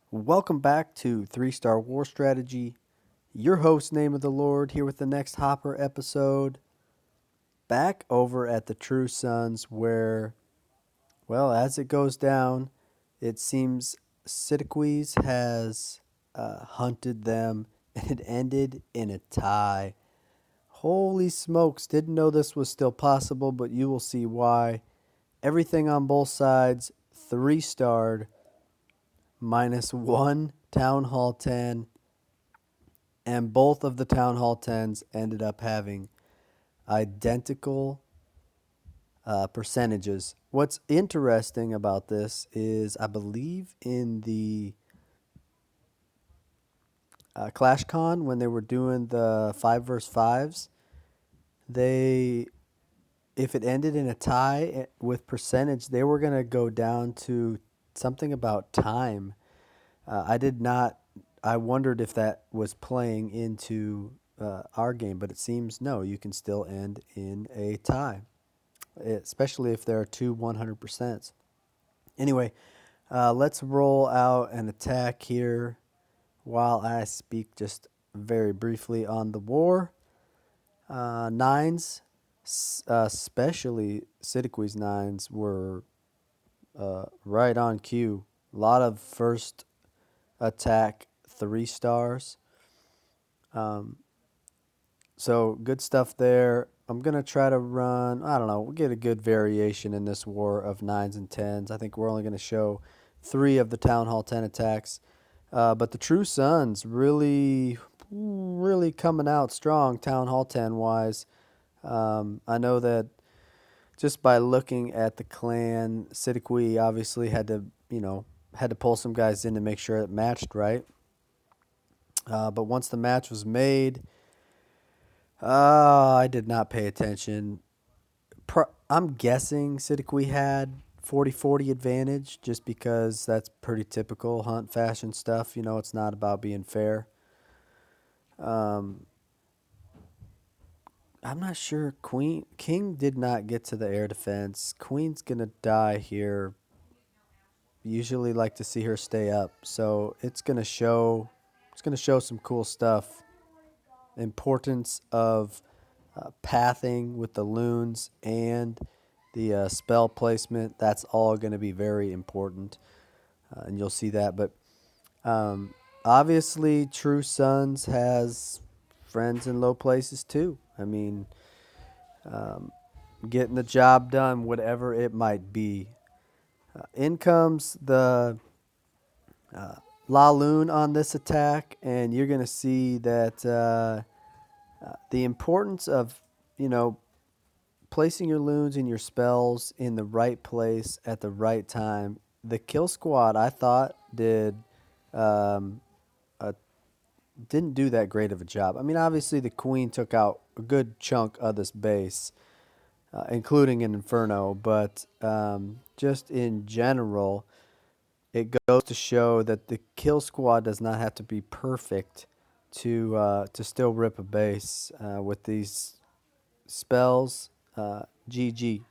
Welcome back to 3 Star War Strategy. Your host, Name of the Lord, here with the next Hopper episode. Back over at the True Sons, where, well, as it goes down, it seems Siddiqui has hunted them, and it ended in a tie. Holy smokes, didn't know this was still possible, but you will see why. Everything on both sides, 3-starred, -1 Town Hall 10, and both of the Town Hall 10s ended up having identical percentages. What's interesting about this is I believe in the ClashCon when they were doing the 5 versus 5s, they if it ended in a tie with percentage, they were going to go down to something about time. I did not. I wondered if that was playing into our game, but it seems no. You can still end in a tie, especially if there are two 100%. Anyway, let's roll out an attack here while I speak just very briefly on the war. Nines, especially Siddiqui's nines, were right on cue. A lot of first attack 3 stars. So good stuff there. I'm going to try to run, I don't know, we'll get a good variation in this war of 9s and 10s. I think we're only going to show 3 of the Town Hall 10 attacks. But the True Sons really coming out strong Town Hall 10 wise. I know that just by looking at the clan, Siddiqui obviously had to pull some guys in to make sure it matched right. But once the match was made, I did not pay attention. I'm guessing Siddiqui had 40-40 advantage just because that's pretty typical hunt fashion stuff. It's not about being fair. I'm not sure. King did not get to the air defense. Queen's going to die here. Usually like to see her stay up. So it's going to show some cool stuff. Importance of pathing with the loons and the spell placement. That's all going to be very important, and you'll see that. But obviously, True Sons has friends in low places too. I mean, getting the job done, whatever it might be. In comes the Loon on this attack, and you're going to see that the importance of, placing your loons and your spells in the right place at the right time. The kill squad, I thought, um, didn't do that great of a job. I mean, obviously the queen took out a good chunk of this base, including an Inferno, but just in general, it goes to show that the kill squad does not have to be perfect to still rip a base with these spells. GG.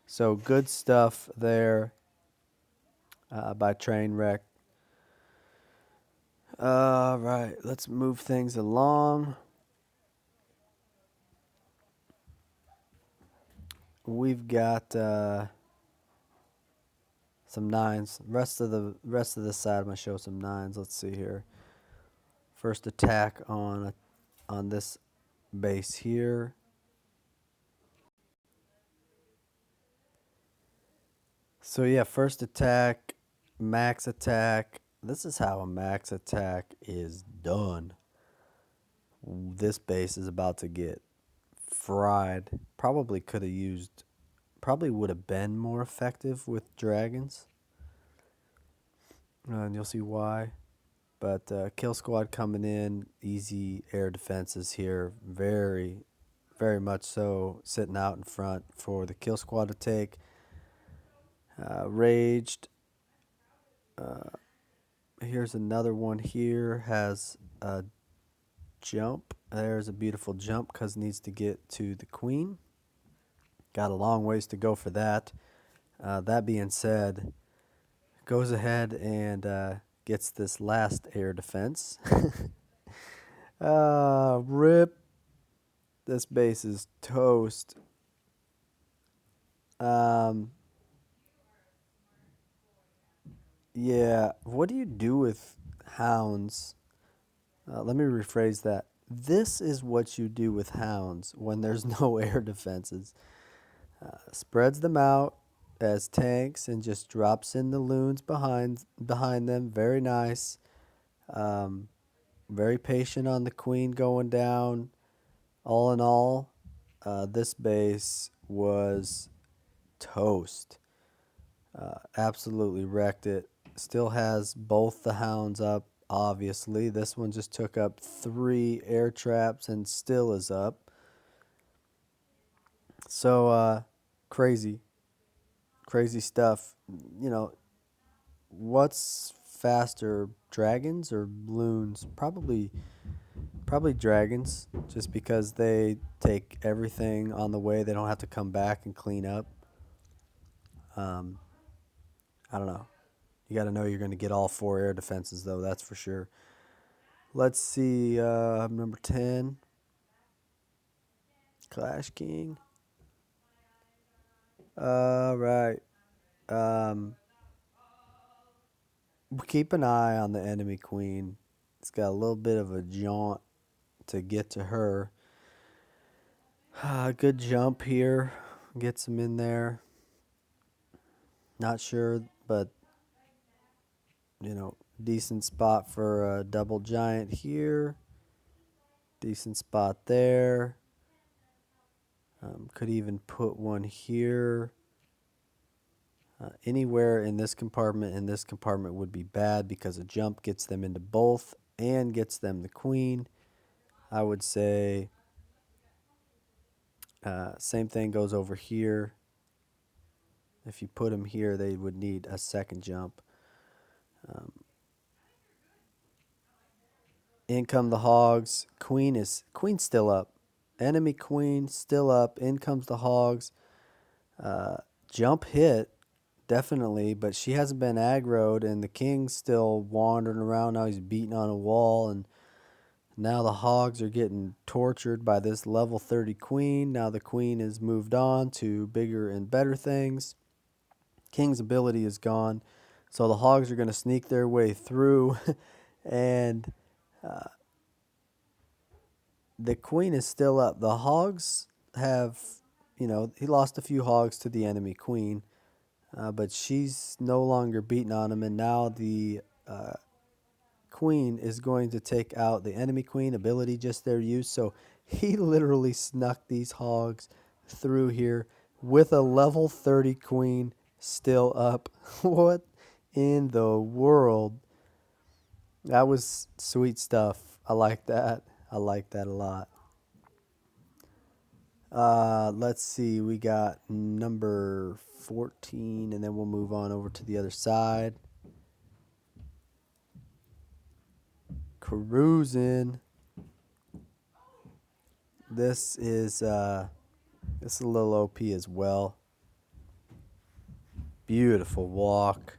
So good stuff there by Trainwreck. All right, let's move things along. We've got some nines. Rest of the side, I'm gonna show some nines. Let's see here. First attack on this base here. So yeah, first attack, max attack. This is how a max attack is done. This base is about to get fried. Probably would have been more effective with dragons. And you'll see why. But kill squad coming in, easy air defenses here. Very, very much so. Sitting out in front for the kill squad to take. Raged. Here's another one here. Has a jump. There's a beautiful jump because it needs to get to the queen. Got a long ways to go for that. That being said, goes ahead and gets this last air defense. Rip. This base is toast. Um, yeah, what do you do with hounds? Let me rephrase that. This is what you do with hounds when there's no air defenses. Spreads them out as tanks and just drops in the loons behind them. Very nice. Um, very patient on the queen going down. All in all, this base was toast. Absolutely wrecked it. Still has both the hounds up, obviously. This one just took up 3 air traps and still is up. So, crazy. Crazy stuff. You know, what's faster, dragons or loons? Probably dragons, just because they take everything on the way. They don't have to come back and clean up. Um, I don't know. You got to know you're going to get all 4 air defenses, though. That's for sure. Let's see. Number 10, Clash King. Right. Um, keep an eye on the enemy queen. It's got a little bit of a jaunt to get to her. Good jump here. Gets him in there. Not sure, but decent spot for a double giant here. Decent spot there. Could even put one here. Anywhere in this compartment would be bad because a jump gets them into both and gets them the queen. I would say same thing goes over here. If you put them here, they would need a second jump. In come the hogs. Queen's still up. Enemy queen still up. In comes the hogs. Jump hit, definitely, but she hasn't been aggroed, and the king's still wandering around. Now he's beating on a wall, and now the hogs are getting tortured by this level 30 queen. Now the queen has moved on to bigger and better things. King's ability is gone, so the hogs are going to sneak their way through, and the queen is still up. The hogs have, he lost a few hogs to the enemy queen, but she's no longer beating on him, and now the queen is going to take out the enemy queen ability, just their use. So he literally snuck these hogs through here with a level 30 queen still up. What in the world? That was sweet stuff. I like that. I like that a lot. Let's see. We got number 14, and then we'll move on over to the other side. Cruising. This is a little OP as well. Beautiful walk.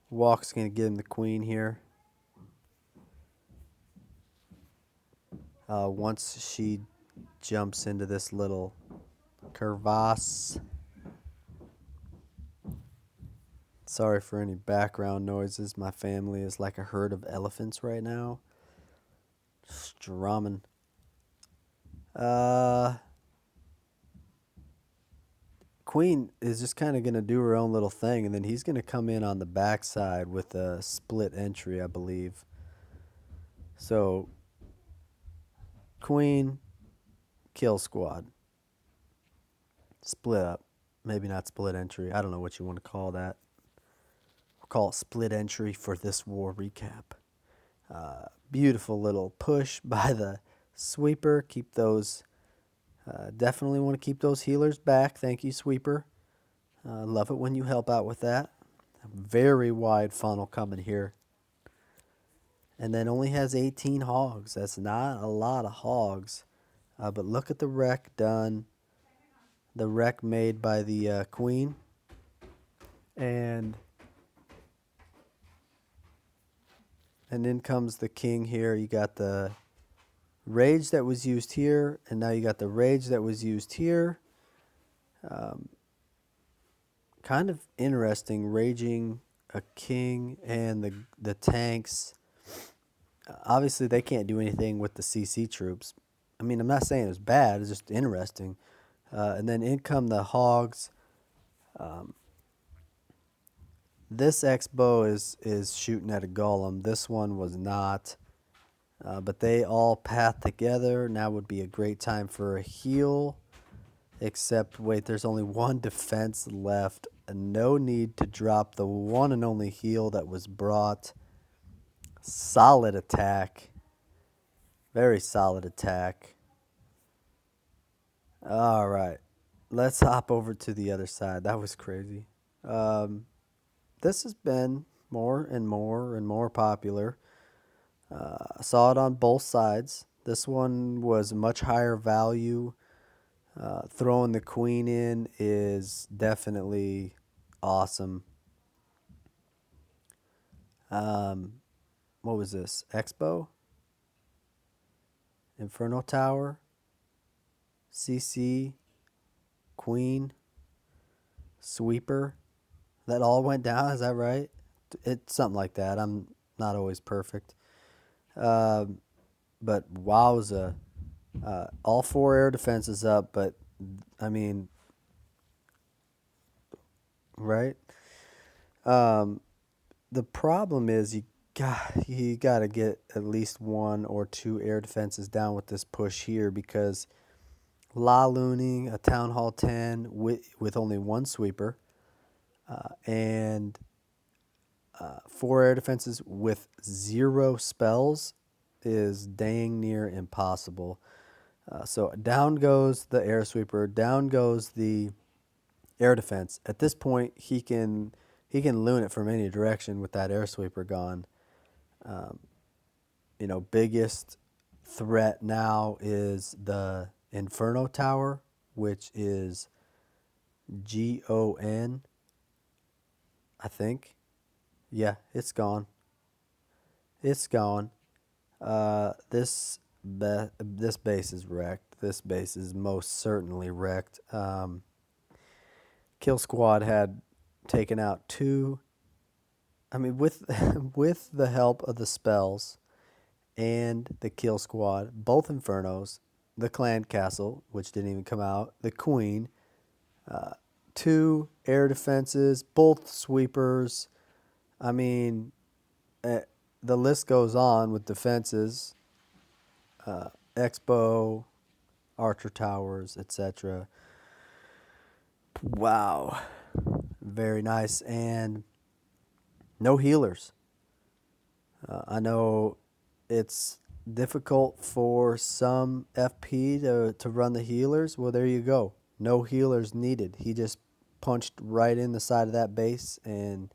Walk's gonna get him the queen here. Once she jumps into this little crevasse. Sorry for any background noises. My family is like a herd of elephants right now. Strumming. Queen is just kind of going to do her own little thing, and then he's going to come in on the backside with a split entry, I believe. So, Queen, kill squad. Split up. Maybe not split entry. I don't know what you want to call that. We'll call it split entry for this war recap. Beautiful little push by the sweeper. Keep those. Definitely want to keep those healers back. Thank you, sweeper. Love it when you help out with that. A very wide funnel coming here. And then only has 18 hogs. That's not a lot of hogs. But look at the wreck done. the wreck made by the queen. And in comes the king here. You got the rage that was used here, and now you got the rage that was used here. Kind of interesting, raging a king and the tanks. Obviously, they can't do anything with the CC troops. I mean, I'm not saying it's bad. It's just interesting. And then in come the hogs. This X-bow is shooting at a golem. This one was not. But they all path together. Now would be a great time for a heal. Except, wait, there's only one defense left. No need to drop the one and only heal that was brought. Solid attack. Very solid attack. All right. Let's hop over to the other side. That was crazy. This has been more and more and more popular. I saw it on both sides. This one was much higher value. Throwing the queen in is definitely awesome. What was this? Expo? Inferno Tower? CC? Queen? Sweeper? That all went down, is that right? It's something like that. I'm not always perfect. But wowza. All 4 air defenses up, but I mean, right? The problem is you got to get at least 1 or 2 air defenses down with this push here, because Looning a Town Hall 10 with only 1 sweeper and 4 air defenses with 0 spells is dang near impossible. So down goes the air sweeper, down goes the air defense. At this point, he can loon it from any direction with that air sweeper gone. Biggest threat now is the Inferno Tower, which is GON, I think. Yeah, it's gone. It's gone. This base is wrecked. This base is most certainly wrecked. Kill Squad had taken out 2. I mean, with with the help of the spells and the Kill Squad, both Infernos, the Clan Castle, which didn't even come out, the Queen, 2 air defenses, both sweepers. I mean, the list goes on with defenses, Expo, Archer Towers, etc. Wow. Very nice. And no healers. I know it's difficult for some FP to run the healers. Well, there you go. No healers needed. He just punched right in the side of that base and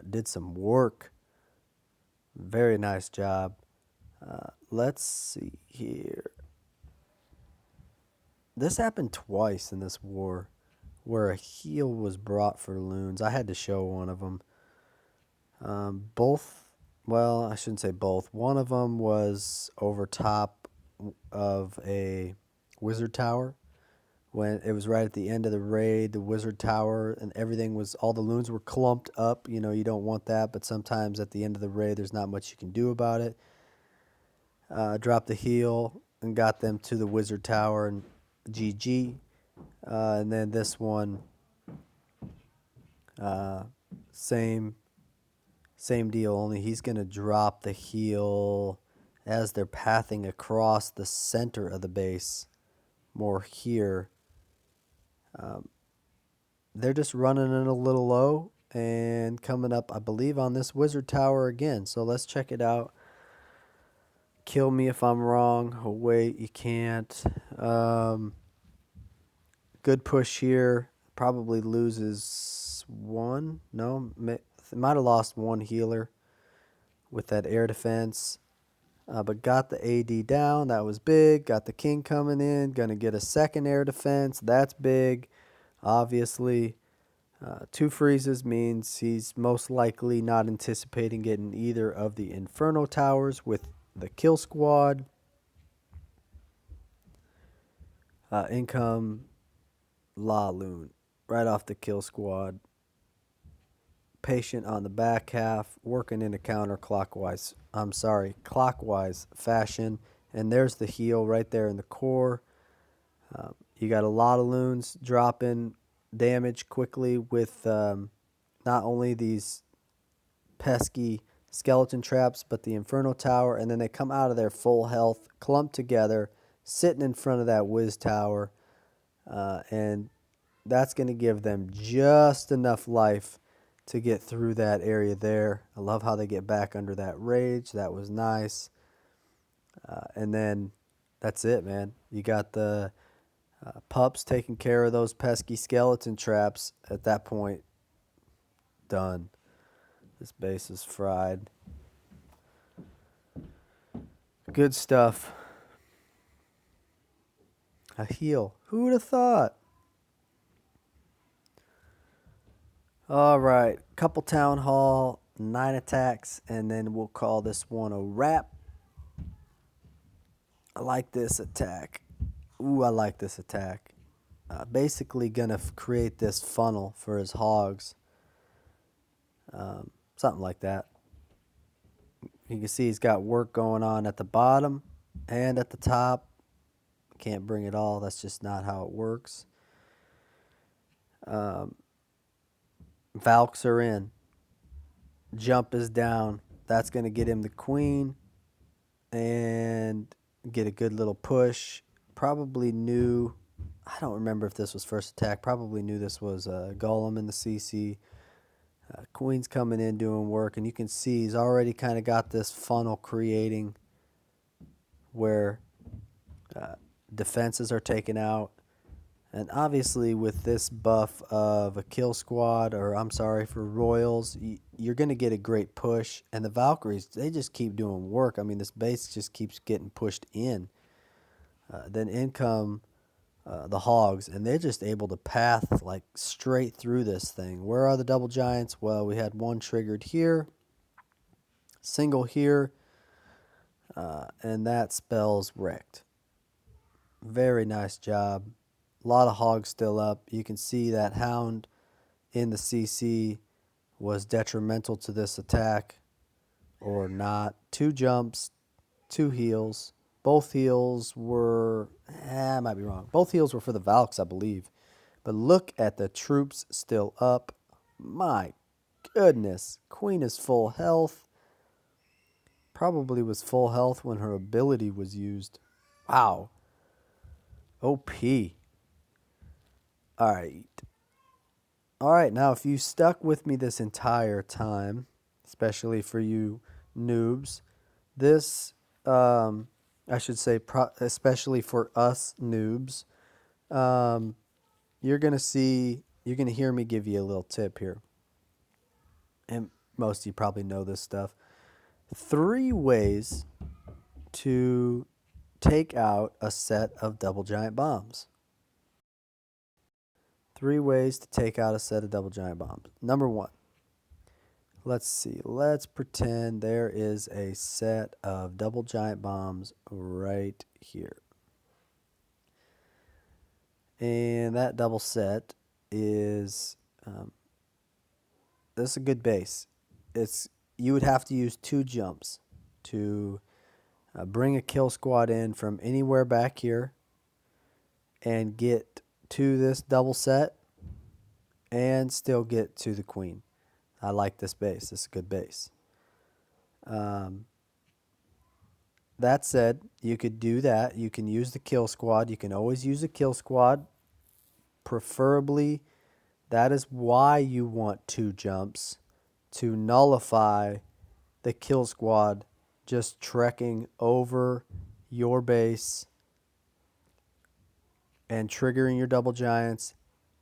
did some work. Very nice job. Let's see here. This happened twice in this war where a heal was brought for loons. I had to show one of them. Well, I shouldn't say both. One of them was over top of a wizard tower. When it was right at the end of the raid, the wizard tower and everything was, all the loons were clumped up. You don't want that, but sometimes at the end of the raid, there's not much you can do about it. Dropped the heal and got them to the wizard tower and GG. And then this one, same deal, only he's going to drop the heal as they're pathing across the center of the base, more here. They're just running it a little low and coming up, I believe, on this wizard tower again. So let's check it out. Kill me if I'm wrong. Oh, wait, you can't. Good push here. Probably loses 1. No, might have lost 1 healer with that air defense. but got the AD down. That was big. Got the king coming in. Going to get a second air defense. That's big, obviously. 2 freezes means he's most likely not anticipating getting either of the Inferno towers with the kill squad. Income Loon right off the kill squad. Patient on the back half, working in a clockwise fashion. And there's the heal right there in the core. You got a lot of loons dropping damage quickly with not only these pesky skeleton traps, but the Inferno Tower, and then they come out of there full health, clumped together, sitting in front of that Wiz Tower, and that's going to give them just enough life to get through that area there. I love how they get back under that rage. That was nice. And then that's it, man. You got the pups taking care of those pesky skeleton traps. At that point, done. This base is fried. Good stuff. A heal. Who would have thought? All right. Couple town hall, 9 attacks, and then we'll call this one a wrap. I like this attack. Ooh, I like this attack. Basically gonna create this funnel for his hogs. Something like that. You can see he's got work going on at the bottom and at the top. Can't bring it all. That's just not how it works. Valks are in. Jump is down. That's going to get him the queen and get a good little push. Probably knew, I don't remember if this was first attack, probably knew this was a golem in the CC. Queen's coming in doing work, and you can see he's already kind of got this funnel creating where defenses are taken out. And obviously with this buff of a kill squad, or I'm sorry, for royals, you're going to get a great push. And the Valkyries, they just keep doing work. I mean, this base just keeps getting pushed in. Then in come the hogs, and they're just able to path like straight through this thing. Where are the double giants? Well, we had one triggered here, single here, and that spells wrecked. Very nice job. A lot of hogs still up. You can see that hound in the CC was detrimental to this attack or not. 2 jumps, 2 heals. Both heals were, I might be wrong. Both heals were for the Valks, I believe. But look at the troops still up. My goodness. Queen is full health. Probably was full health when her ability was used. Wow. OP. All right, now if you stuck with me this entire time, especially for you noobs, this, I should say, especially for us noobs, you're going to hear me give you a little tip here. And most of you probably know this stuff. 3 ways to take out a set of double giant bombs. 3 ways to take out a set of double giant bombs. Number 1. Let's see. Let's pretend there is a set of double giant bombs right here. And that double set is, this is a good base. You would have to use 2 jumps to bring a kill squad in from anywhere back here and get to this double set and still get to the queen. I like this base. This is a good base. That said, you could do that. You can use the kill squad. You can always use a kill squad. Preferably, that is why you want 2 jumps, to nullify the kill squad just trekking over your base and triggering your double giants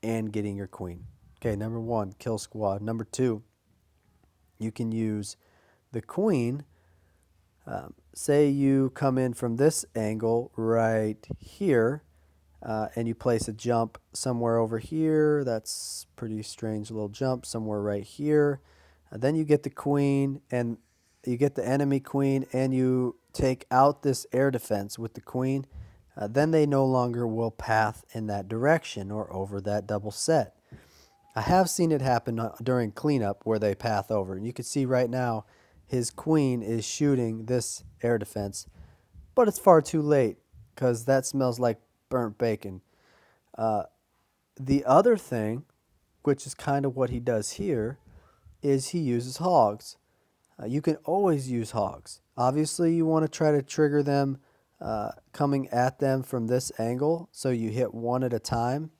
and getting your queen. Okay, number 1, kill squad. Number 2, you can use the queen Say you come in from this angle right here, and you place a jump somewhere over here. That's pretty strange little jump somewhere right here. Then you get the queen, and you get the enemy queen, and you take out this air defense with the queen. Then they no longer will path in that direction or over that double set. I have seen it happen during cleanup where they path over. And you can see right now his queen is shooting this air defense, but it's far too late because that smells like burnt bacon. The other thing, which is kind of what he does here, is he uses hogs. You can always use hogs. Obviously, you want to try to trigger them coming at them from this angle, so you hit one at a time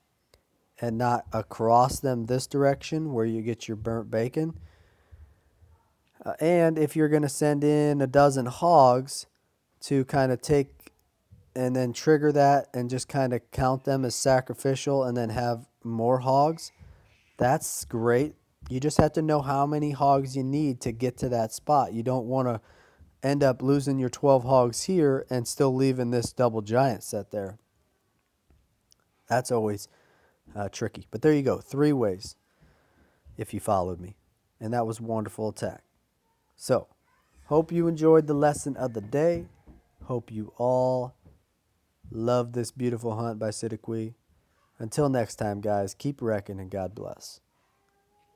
and not across them this direction where you get your burnt bacon. And if you're going to send in a dozen hogs to kind of take and then trigger that and just kind of count them as sacrificial and then have more hogs, that's great. You just have to know how many hogs you need to get to that spot. You don't want to end up losing your 12 hogs here and still leaving this double giant set there. That's always tricky. But there you go, 3 ways if you followed me. And that was wonderful attack. So, hope you enjoyed the lesson of the day. Hope you all love this beautiful hunt by Siddiqui. Until next time, guys, keep wrecking and God bless.